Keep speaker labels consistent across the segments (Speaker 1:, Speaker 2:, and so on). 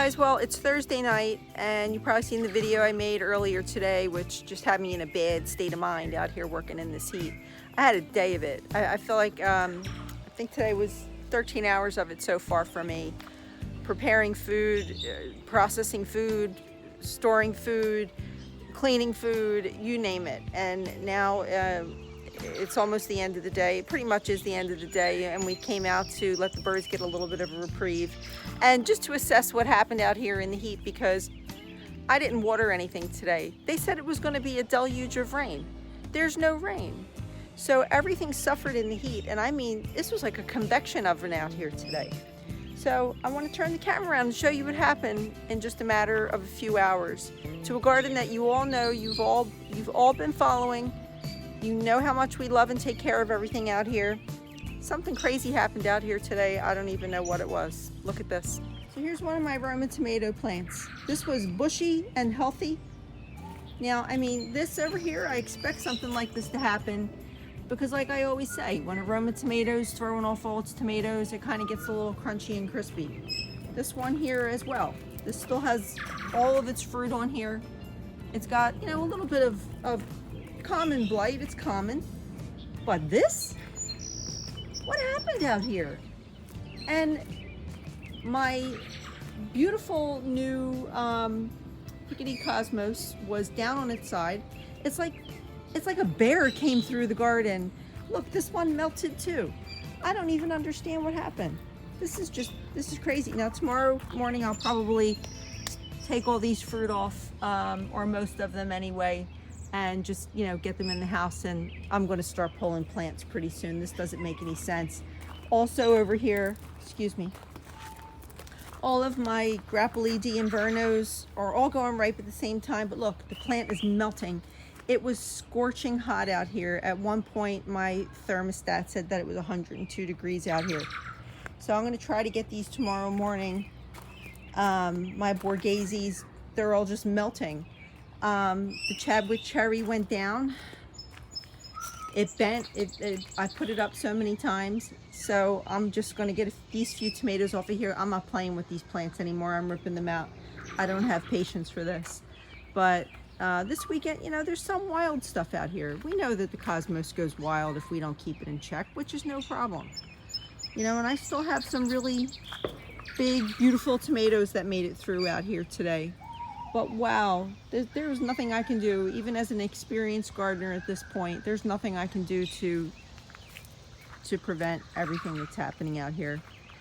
Speaker 1: guys, well, it's Thursday night and you've probably seen the video I made earlier today, which just had me in a bad state of mind out here working in this heat. I had a day of it. I feel like I think today was 13 hours of it so far for me. Preparing food, processing food, storing food, cleaning food, you name it. And now it's almost the end of the day. It pretty much is the end of the day, and we came out to let the birds get a little bit of a reprieve and just to assess what happened out here in the heat, because I didn't water anything today. They said it was going to be a deluge of rain. There's no rain. So everything suffered in the heat, and I mean, this was like a convection oven out here today. So I want to turn the camera around and show you what happened in just a matter of a few hours to a garden that you all know, you've all been following. You know how much we love and take care of everything out here. Something crazy happened out here today. I don't even know what it was. Look at this. So here's one of my Roma tomato plants. This was bushy and healthy. Now, I mean, this over here, I expect something like this to happen because like I always say, when a Roma tomato's throwing off all its tomatoes, it kind of gets a little crunchy and crispy. This one here as well. This still has all of its fruit on here. It's got, you know, a little bit of common blight. It's common. But this? What happened out here? And my beautiful new Pickety Cosmos was down on its side. It's like a bear came through the garden. Look, this one melted too. I don't even understand what happened. This is crazy. Now tomorrow morning I'll probably take all these fruit off, or most of them anyway, and just, you know, get them in the house, and I'm going to start pulling plants pretty soon. This doesn't make any sense. Also over here, excuse me, all of my Grappoli di Invernos are all going ripe at the same time, but look, the plant is melting. It was scorching hot out here. At one point, my thermostat said that it was 102 degrees out here. So I'm going to try to get these tomorrow morning. My Borghesi's, they're all just melting. The Chadwick cherry went down. It bent. I put it up so many times. So I'm just going to get these few tomatoes off of here. I'm not playing with these plants anymore. I'm ripping them out. I don't have patience for this. But this weekend, you know, there's some wild stuff out here. We know that the Cosmos goes wild if we don't keep it in check, which is no problem. You know, and I still have some really big, beautiful tomatoes that made it through out here today. But wow, there's nothing I can do, even as an experienced gardener at this point. There's nothing I can do to prevent everything that's happening out here.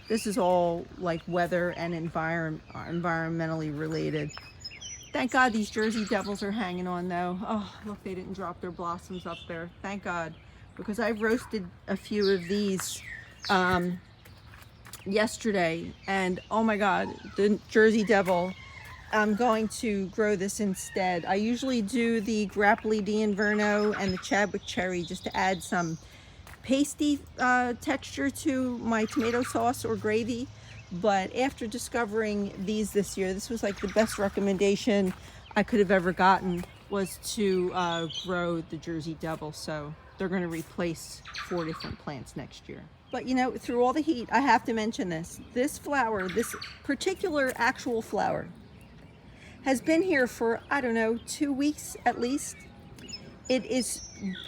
Speaker 1: This is all like weather and environmentally related. Thank God these Jersey Devils are hanging on though. Oh, look, they didn't drop their blossoms up there. Thank God, because I roasted a few of these yesterday, and oh my God, the Jersey Devil, I'm going to grow this instead. I usually do the Grappoli di Inverno and the Chadwick cherry just to add some pasty texture to my tomato sauce or gravy. But after discovering these this year, this was like the best recommendation I could have ever gotten, was to grow the Jersey Devil. So they're going to replace 4 different plants next year. But you know, through all the heat, I have to mention this. This flower, this particular actual flower, has been here for, I don't know, 2 weeks at least. It is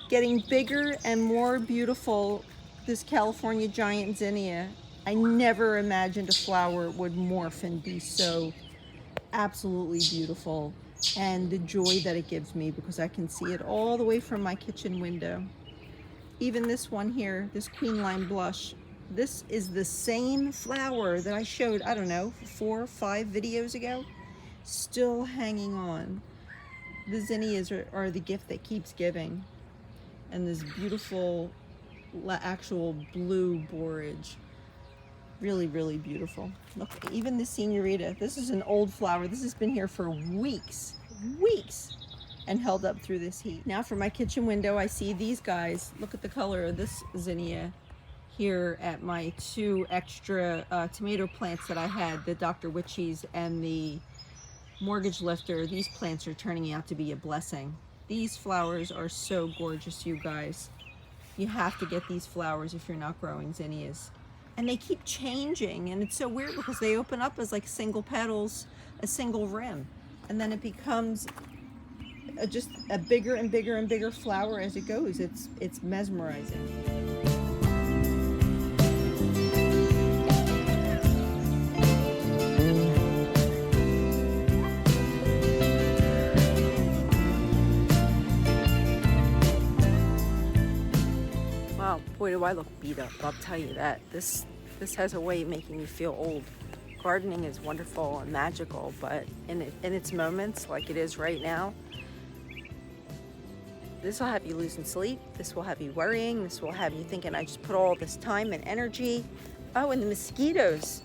Speaker 1: getting bigger and more beautiful, this California giant zinnia. I never imagined a flower would morph and be so absolutely beautiful, and the joy that it gives me because I can see it all the way from my kitchen window. Even this one here, this Queen Lime Blush, this is the same flower that I showed, I don't know, 4 or 5 videos ago. Still hanging on. The zinnias are the gift that keeps giving. And this beautiful actual blue borage. Really, really beautiful. Look, even the Senorita, this is an old flower. This has been here for weeks, and held up through this heat. Now for my kitchen window, I see these guys. Look at the color of this zinnia here at my 2 extra tomato plants that I had, the Dr. Witchies and the Mortgage Lifter. These plants are turning out to be a blessing. These flowers are so gorgeous, you guys. You have to get these flowers if you're not growing zinnias. and they keep changing, and it's so weird because they open up as like single petals, a single rim, and then it becomes just a bigger and bigger and bigger flower as it goes. It's mesmerizing. Wow, boy, do I look beat up. I'll tell you that. This has a way of making me feel old. Gardening is wonderful and magical, but in its moments, like it is right now, this will have you losing sleep. This will have you worrying. This will have you thinking, I just put all this time and energy. Oh, and the mosquitoes.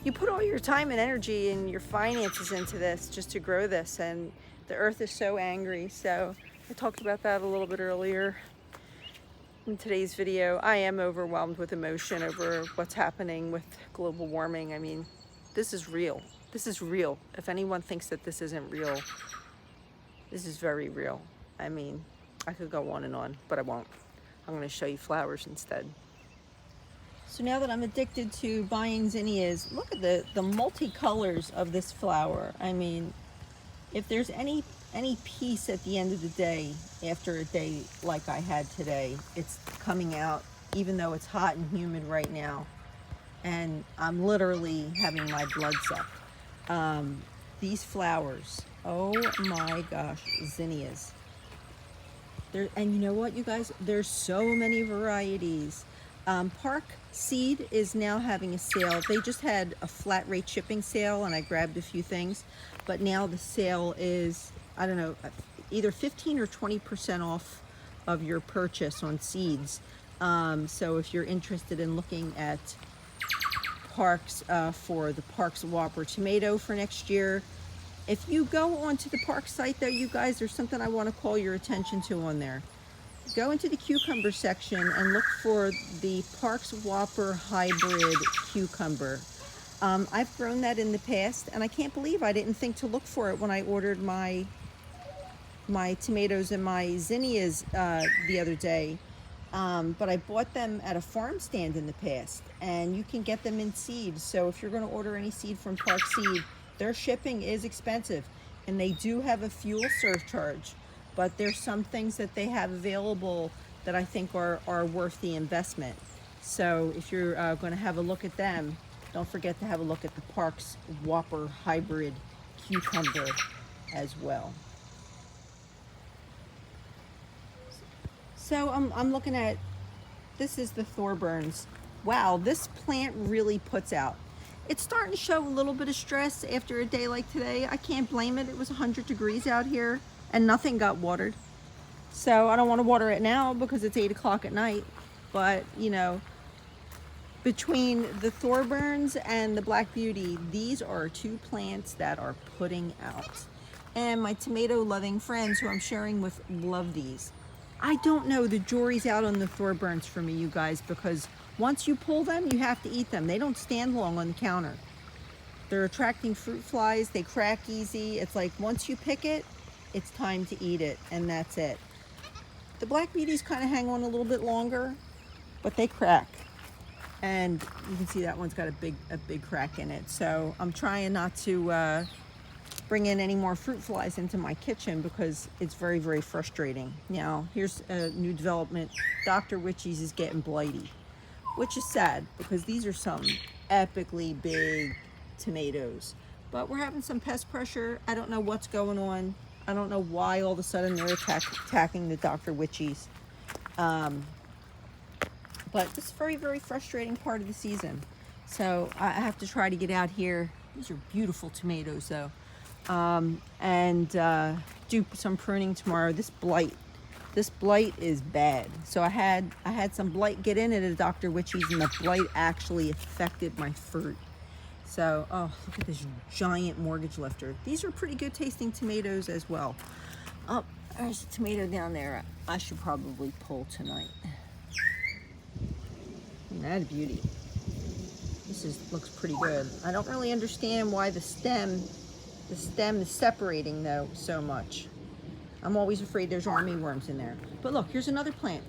Speaker 1: You put all your time and energy and your finances into this just to grow this, and the earth is so angry. So I talked about that a little bit earlier in today's video. I am overwhelmed with emotion over what's happening with global warming. I mean, this is real. This is real. If anyone thinks that this isn't real, this is very real. I mean, I could go on and on, but I won't. I'm going to show you flowers instead. So now that I'm addicted to buying zinnias, look at the multicolors of this flower. I mean, if there's any peace at the end of the day, after a day like I had today, it's coming out, even though it's hot and humid right now, and I'm literally having my blood sucked. These flowers, oh my gosh, zinnias. And you know what, you guys? There's so many varieties. Park Seed is now having a sale. They just had a flat rate shipping sale, and I grabbed a few things, but now the sale is, I don't know, either 15 or 20% off of your purchase on seeds. So if you're interested in looking at Parks for the Parks Whopper tomato for next year, if you go onto the Park site though, you guys, there's something I want to call your attention to on there. Go into the cucumber section and look for the Parks Whopper hybrid cucumber. I've grown that in the past, and I can't believe I didn't think to look for it when I ordered my tomatoes and my zinnias the other day. But I bought them at a farm stand in the past, and you can get them in seeds. So if you're going to order any seed from Park Seed, their shipping is expensive, and they do have a fuel surcharge. But there's some things that they have available that I think are worth the investment. So if you're going to have a look at them, don't forget to have a look at the Parks Whopper hybrid cucumber as well. So I'm looking at, this is the Thorburns. Wow, this plant really puts out. It's starting to show a little bit of stress after a day like today. I can't blame it. It was 100 degrees out here and nothing got watered. So I don't want to water it now because it's 8 o'clock at night. But, you know, between the Thorburns and the Black Beauty, these are two plants that are putting out. And my tomato loving friends who I'm sharing with love these. I don't know, the jury's out on the Thorburns for me, you guys, because once you pull them, you have to eat them. They don't stand long on the counter. They're attracting fruit flies. They crack easy. It's like once you pick it, it's time to eat it, and that's it. The Black Beauties kind of hang on a little bit longer, but they crack. And you can see that one's got a big crack in it. So I'm trying not to bring in any more fruit flies into my kitchen because it's very, very frustrating. Now, here's a new development. Dr. Witchy's is getting blighty, which is sad because these are some epically big tomatoes. But we're having some pest pressure. I don't know what's going on. I don't know why all of a sudden they're attacking the Dr. Witchies. But it's a very, very frustrating part of the season. So I have to try to get out here. These are beautiful tomatoes though. And do some pruning tomorrow. This blight is bad. So I had some blight get in at a Dr. Witchy's, and the blight actually affected my fruit. So, oh, look at this giant mortgage lifter. These are pretty good tasting tomatoes as well. Oh, there's a tomato down there I should probably pull tonight. Isn't that a beauty? Looks pretty good. I don't really understand why the stem is separating though so much. I'm always afraid there's army worms in there. But look, here's another plant,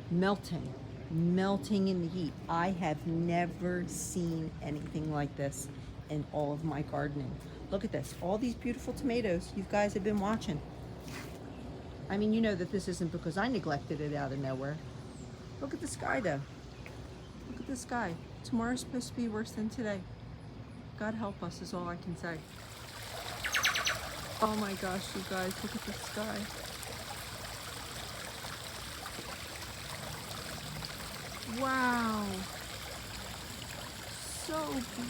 Speaker 1: melting in the heat. I have never seen anything like this in all of my gardening. Look at this, all these beautiful tomatoes you guys have been watching. I mean, you know that this isn't because I neglected it out of nowhere. Look at the sky though. Look at the sky. Tomorrow's supposed to be worse than today. God help us is all I can say. Oh my gosh, you guys, look at the sky. Wow. So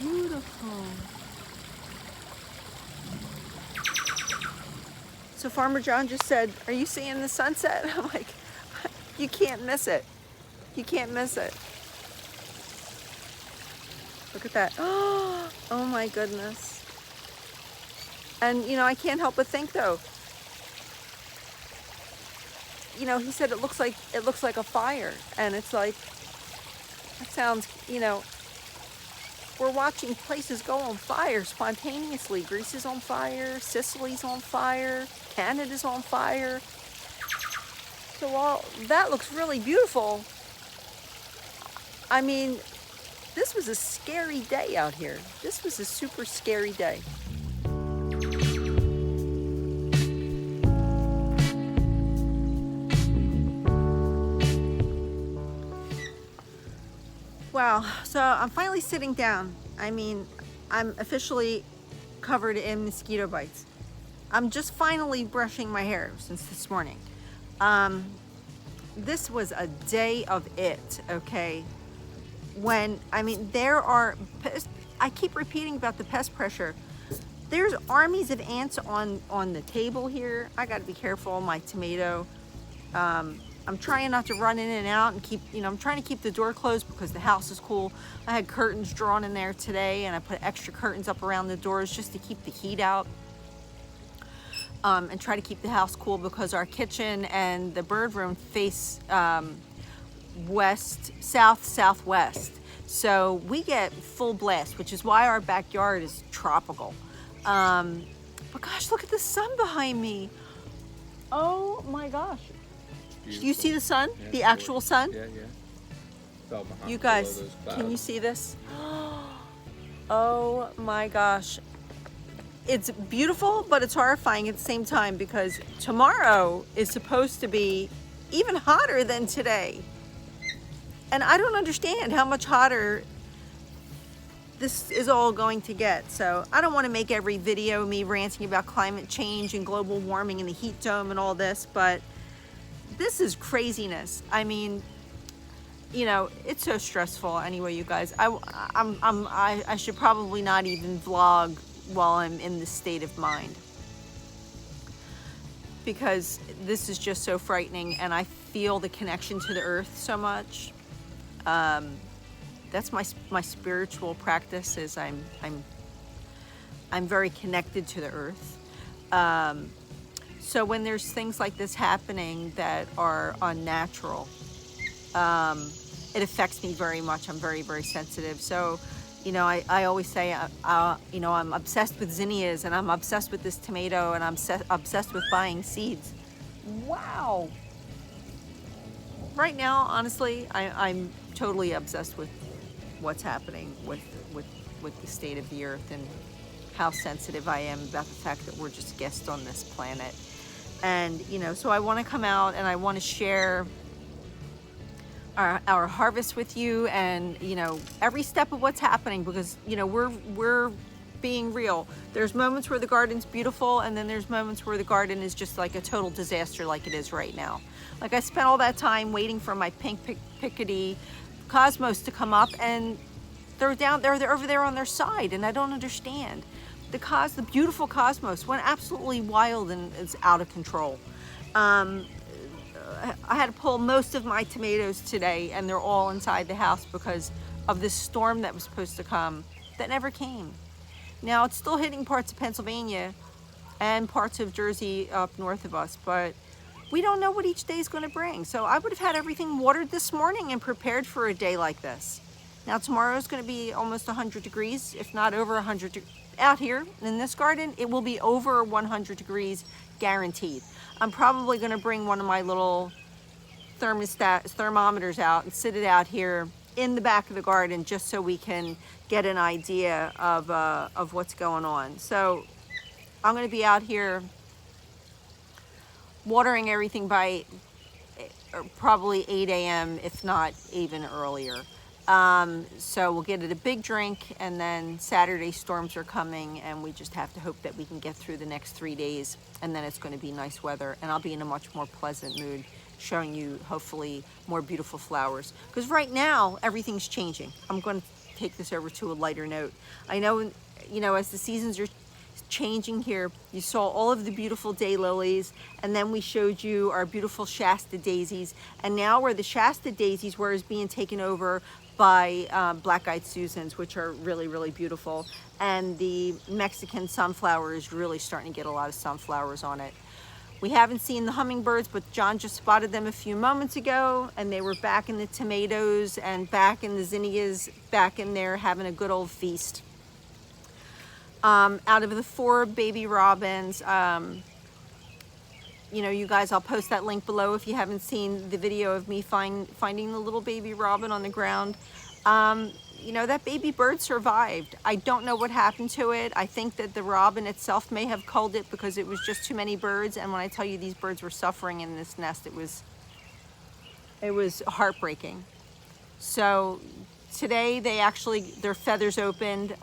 Speaker 1: beautiful. So Farmer John just said, "Are you seeing the sunset?" I'm like, you can't miss it. You can't miss it. Look at that. Oh my goodness. And you know, I can't help but think though, you know, he said it looks like a fire, and it's like, that sounds, you know, we're watching places go on fire spontaneously. Greece is on fire, Sicily's on fire, Canada's on fire. So while that looks really beautiful, I mean, this was a scary day out here. This was a super scary day. Wow, so I'm finally sitting down. I mean, I'm officially covered in mosquito bites. I'm just finally brushing my hair since this morning. This was a day of it, okay? When, I mean, I keep repeating about the pest pressure. There's armies of ants on the table here. I gotta be careful, my tomato. I'm trying not to run in and out and keep, you know, I'm trying to keep the door closed because the house is cool. I had curtains drawn in there today, and I put extra curtains up around the doors just to keep the heat out. And try to keep the house cool because our kitchen and the bird room face southwest. So we get full blast, which is why our backyard is tropical. But gosh, look at the sun behind me. Oh my gosh. Do you see the sun? Yeah, the actual sun?
Speaker 2: Yeah, yeah.
Speaker 1: You guys, can you see this? Oh my gosh. It's beautiful, but it's horrifying at the same time because tomorrow is supposed to be even hotter than today. And I don't understand how much hotter this is all going to get. So I don't want to make every video me ranting about climate change and global warming and the heat dome and all this, but this is craziness. I mean, you know, it's so stressful anyway, you guys. I should probably not even vlog while I'm in this state of mind, because this is just so frightening, and I feel the connection to the earth so much. That's my spiritual practice, is I'm very connected to the earth. So when there's things like this happening that are unnatural, it affects me very much. I'm very, very sensitive. So, you know, I always say, you know, I'm obsessed with zinnias, and I'm obsessed with this tomato, and I'm obsessed with buying seeds. Wow. Right now, honestly, I'm totally obsessed with what's happening with the state of the earth, and how sensitive I am about the fact that we're just guests on this planet. And, you know, so I want to come out and I want to share our harvest with you, and, you know, every step of what's happening, because, you know, we're being real. There's moments where the garden's beautiful, and then there's moments where the garden is just like a total disaster, like it is right now. Like, I spent all that time waiting for my pink pickety cosmos to come up, and they're over there on their side, and I don't understand. The beautiful cosmos went absolutely wild and it's out of control. I had to pull most of my tomatoes today, and they're all inside the house because of this storm that was supposed to come that never came. Now, it's still hitting parts of Pennsylvania and parts of Jersey up north of us, but we don't know what each day is going to bring. So I would have had everything watered this morning and prepared for a day like this. Now, tomorrow is going to be almost 100 degrees, if not over 100 degrees. Out here in this garden, it will be over 100 degrees guaranteed. I'm probably going to bring one of my little thermometers out and sit it out here in the back of the garden just so we can get an idea of what's going on. So I'm going to be out here watering everything by probably 8 a.m. if not even earlier. So we'll get it a big drink, and then Saturday storms are coming, and we just have to hope that we can get through the next 3 days, and then it's going to be nice weather, and I'll be in a much more pleasant mood showing you hopefully more beautiful flowers. Because right now everything's changing. I'm going to take this over to a lighter note. I know, you know, as the seasons are changing here, you saw all of the beautiful daylilies, and then we showed you our beautiful Shasta daisies, and now where the Shasta daisies were is being taken over by black-eyed Susans, which are really, really beautiful, and the Mexican sunflower is really starting to get a lot of sunflowers on it. We haven't seen the hummingbirds, but John just spotted them a few moments ago, and they were back in the tomatoes and back in the zinnias, back in there having a good old feast. Out of the 4 baby robins, you know, you guys, I'll post that link below if you haven't seen the video of me finding the little baby robin on the ground. You know, that baby bird survived. I don't know what happened to it. I think that the robin itself may have culled it because it was just too many birds. And when I tell you these birds were suffering in this nest, it was heartbreaking. So today their feathers opened.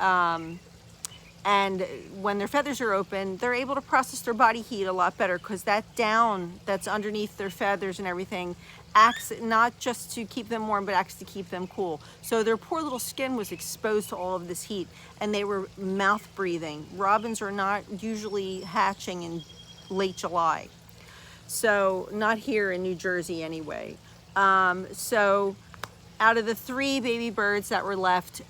Speaker 1: And when their feathers are open, they're able to process their body heat a lot better, because that down that's underneath their feathers and everything acts not just to keep them warm, but acts to keep them cool. So their poor little skin was exposed to all of this heat, and they were mouth breathing. Robins are not usually hatching in late July. So not here in New Jersey anyway. So out of the 3 baby birds that were left,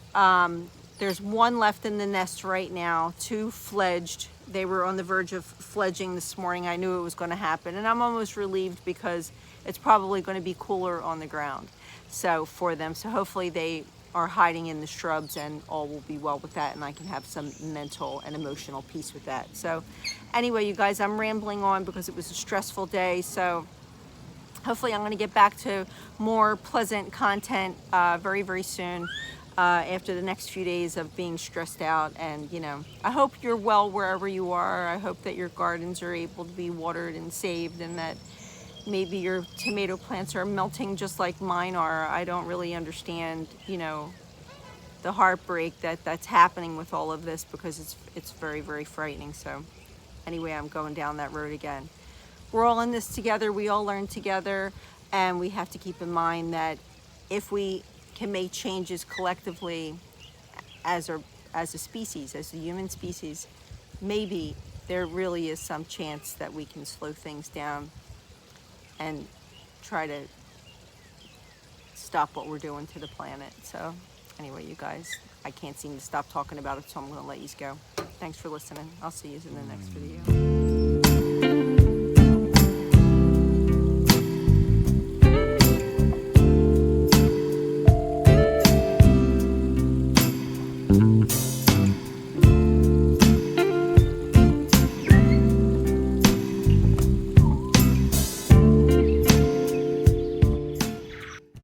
Speaker 1: there's 1 left in the nest right now, 2 fledged. They were on the verge of fledging this morning. I knew it was going to happen, and I'm almost relieved because it's probably going to be cooler on the ground for them. So hopefully they are hiding in the shrubs, and all will be well with that, and I can have some mental and emotional peace with that. So anyway, you guys, I'm rambling on because it was a stressful day. So hopefully I'm going to get back to more pleasant content very, very soon. After the next few days of being stressed out. And you know, I hope you're well wherever you are. I hope that your gardens are able to be watered and saved, and that maybe your tomato plants are melting just like mine are. I don't really understand, you know, the heartbreak that's happening with all of this, because it's very, very frightening. So anyway, I'm going down that road again. We're all in this together. We all learn together, and we have to keep in mind that if we can make changes collectively as a species, as the human species, maybe there really is some chance that we can slow things down and try to stop what we're doing to the planet. So anyway, you guys, I can't seem to stop talking about it, so I'm going to let you go. Thanks for listening. I'll see you in the next video.